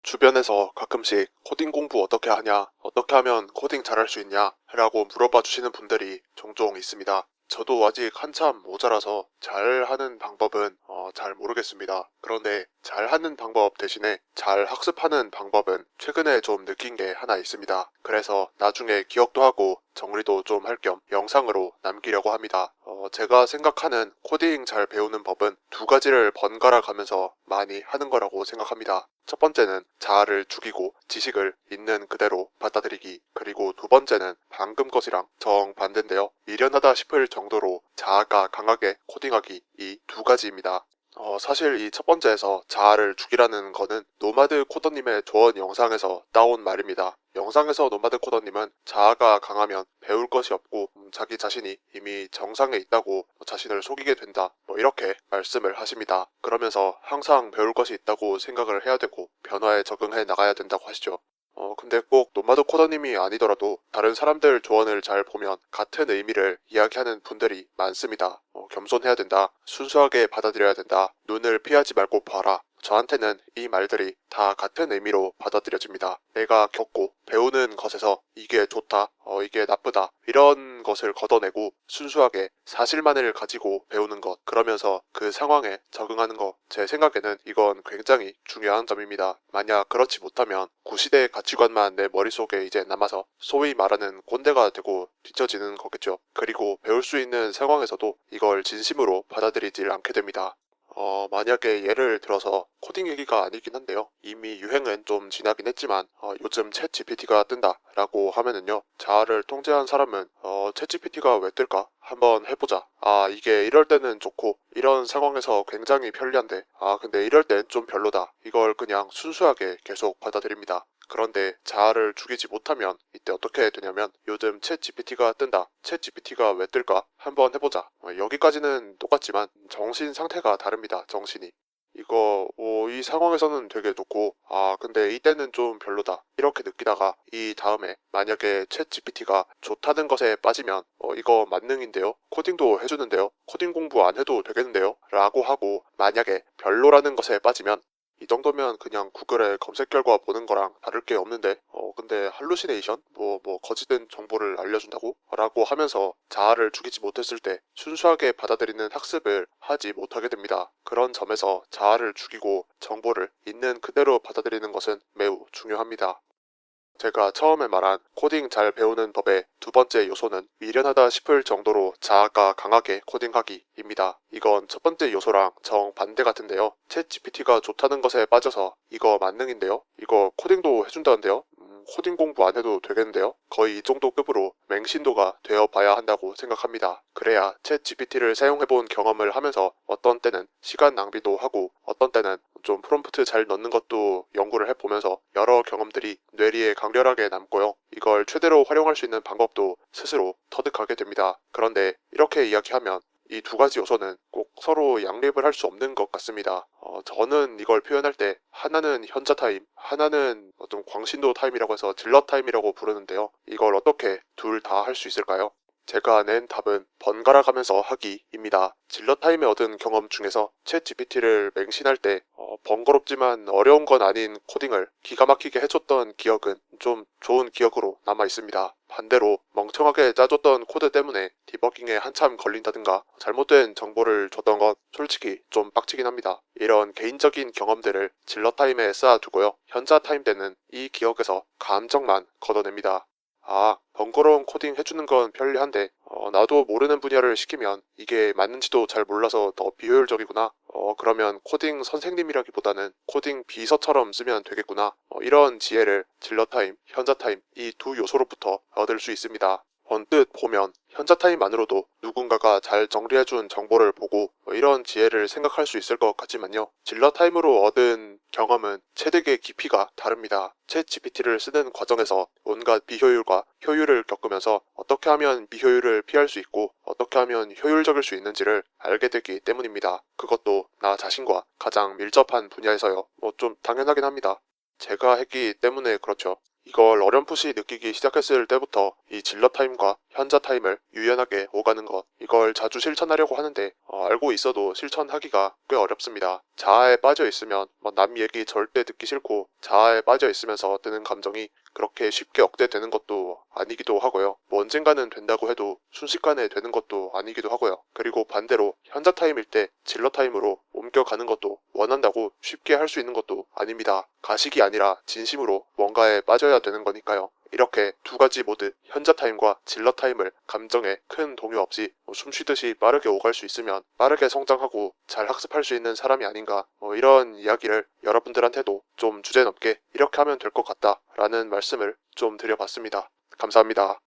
주변에서 가끔씩 코딩 공부 어떻게 하냐, 어떻게 하면 코딩 잘할 수 있냐 라고 물어봐 주시는 분들이 종종 있습니다. 저도 아직 한참 모자라서 잘하는 방법은 잘 모르겠습니다. 그런데 잘하는 방법 대신에 잘 학습하는 방법은 최근에 좀 느낀 게 하나 있습니다. 그래서 나중에 기억도 하고 정리도 좀 할 겸 영상으로 남기려고 합니다. 제가 생각하는 코딩 잘 배우는 법은 두 가지를 번갈아 가면서 많이 하는 거라고 생각합니다. 첫 번째는 자아를 죽이고 지식을 있는 그대로 받아들이기, 그리고 두 번째는 방금 것이랑 정반대인데요. 미련하다 싶을 정도로 자아가 강하게 코딩하기, 이 두 가지입니다. 사실 이 첫 번째에서 자아를 죽이라는 거는 노마드 코더님의 조언 영상에서 따온 말입니다. 영상에서 노마드 코더님은 자아가 강하면 배울 것이 없고 자기 자신이 이미 정상에 있다고 자신을 속이게 된다, 이렇게 말씀을 하십니다. 그러면서 항상 배울 것이 있다고 생각을 해야 되고 변화에 적응해 나가야 된다고 하시죠. 근데 꼭 노마드 코더님이 아니더라도 다른 사람들 조언을 잘 보면 같은 의미를 이야기하는 분들이 많습니다. 겸손해야 된다, 순수하게 받아들여야 된다, 눈을 피하지 말고 봐라. 저한테는 이 말들이 다 같은 의미로 받아들여집니다. 내가 겪고 배우는 것에서 이게 좋다, 이게 나쁘다, 이런 것을 걷어내고 순수하게 사실만을 가지고 배우는 것, 그러면서 그 상황에 적응하는 것, 제 생각에는 이건 굉장히 중요한 점입니다. 만약 그렇지 못하면 구시대의 가치관만 내 머릿속에 이제 남아서 소위 말하는 꼰대가 되고 뒤처지는 거겠죠. 그리고 배울 수 있는 상황에서도 이걸 진심으로 받아들이질 않게 됩니다. 만약에 예를 들어서 코딩 얘기가 아니긴 한데요. 이미 유행은 좀 지나긴 했지만 요즘 챗 GPT가 뜬다 라고 하면은요, 자아를 통제한 사람은 챗 GPT가 왜 뜰까? 한번 해보자. 아, 이게 이럴 때는 좋고 이런 상황에서 굉장히 편리한데, 아 근데 이럴 땐 좀 별로다, 이걸 그냥 순수하게 계속 받아들입니다. 그런데 자아를 죽이지 못하면 이때 어떻게 되냐면, 요즘 챗 GPT가 뜬다, 챗 GPT가 왜 뜰까? 한번 해보자. 여기까지는 똑같지만 정신 상태가 다릅니다. 정신이. 이 상황에서는 되게 좋고, 아 근데 이때는 좀 별로다, 이렇게 느끼다가 이 다음에 만약에 챗 GPT가 좋다는 것에 빠지면 이거 만능인데요, 코딩도 해주는데요, 코딩 공부 안 해도 되겠는데요 라고 하고, 만약에 별로라는 것에 빠지면 이 정도면 그냥 구글에 검색 결과 보는 거랑 다를 게 없는데, 근데 할루시네이션? 거짓된 정보를 알려준다고? 라고 하면서 자아를 죽이지 못했을 때 순수하게 받아들이는 학습을 하지 못하게 됩니다. 그런 점에서 자아를 죽이고 정보를 있는 그대로 받아들이는 것은 매우 중요합니다. 제가 처음에 말한 코딩 잘 배우는 법의 두 번째 요소는 미련하다 싶을 정도로 자아가 강하게 코딩하기입니다. 이건 첫 번째 요소랑 정반대 같은데요. 챗 GPT가 좋다는 것에 빠져서 이거 만능인데요, 이거 코딩도 해준다는데요, 코딩 공부 안 해도 되겠는데요, 거의 이 정도 급으로 맹신도가 되어 봐야 한다고 생각합니다. 그래야 챗 GPT를 사용해본 경험을 하면서 어떤 때는 시간 낭비도 하고 어떤 때는 좀 프롬프트 잘 넣는 것도 연구를 해보면서 여러 경험들이 뇌리에 강렬하게 남고요. 이걸 최대로 활용할 수 있는 방법도 스스로 터득하게 됩니다. 그런데 이렇게 이야기하면 이 두 가지 요소는 꼭 서로 양립을 할 수 없는 것 같습니다. 저는 이걸 표현할 때 하나는 현자 타임, 하나는 좀 광신도 타임이라고 해서 질러 타임이라고 부르는데요. 이걸 어떻게 둘 다 할 수 있을까요? 제가 낸 답은 번갈아 가면서 하기입니다. 질러 타임에 얻은 경험 중에서 챗 GPT를 맹신할 때 번거롭지만 어려운 건 아닌 코딩을 기가 막히게 해줬던 기억은 좀 좋은 기억으로 남아 있습니다. 반대로 멍청하게 짜줬던 코드 때문에 디버깅에 한참 걸린다든가 잘못된 정보를 줬던 건 솔직히 좀 빡치긴 합니다. 이런 개인적인 경험들을 질러 타임에 쌓아두고요, 현자 타임 때는 이 기억에서 감정만 걷어냅니다. 아, 번거로운 코딩 해주는 건 편리한데 나도 모르는 분야를 시키면 이게 맞는지도 잘 몰라서 더 비효율적이구나. 그러면 코딩 선생님이라기보다는 코딩 비서처럼 쓰면 되겠구나. 이런 지혜를 질러타임, 현자타임 이 두 요소로부터 얻을 수 있습니다. 언뜻 보면 현자타임만으로도 누군가가 잘 정리해준 정보를 보고 이런 지혜를 생각할 수 있을 것 같지만요, 질러타임으로 얻은 경험은 체득의 깊이가 다릅니다. 챗 GPT를 쓰는 과정에서 온갖 비효율과 효율을 겪으면서 어떻게 하면 비효율을 피할 수 있고 어떻게 하면 효율적일 수 있는지를 알게 되기 때문입니다. 그것도 나 자신과 가장 밀접한 분야에서요. 좀 당연하긴 합니다. 제가 했기 때문에 그렇죠. 이걸 어렴풋이 느끼기 시작했을 때부터 이 질러 타임과 현자 타임을 유연하게 오가는 것, 이걸 자주 실천하려고 하는데 알고 있어도 실천하기가 꽤 어렵습니다. 자아에 빠져 있으면 남 얘기 절대 듣기 싫고 자아에 빠져 있으면서 드는 감정이 그렇게 쉽게 억제되는 것도 아니기도 하고요. 언젠가는 된다고 해도 순식간에 되는 것도 아니기도 하고요. 그리고 반대로 현자 타임일 때 질러 타임으로 옮겨가는 것도 원한다고 쉽게 할 수 있는 것도 아닙니다. 가식이 아니라 진심으로 뭔가에 빠져야 되는 거니까요. 이렇게 두 가지 모두 현자 타임과 질러 타임을 감정에 큰 동요 없이 숨 쉬듯이 빠르게 오갈 수 있으면 빠르게 성장하고 잘 학습할 수 있는 사람이 아닌가, 이런 이야기를 여러분들한테도 좀 주제넘게 이렇게 하면 될 것 같다 라는 말씀을 좀 드려봤습니다. 감사합니다.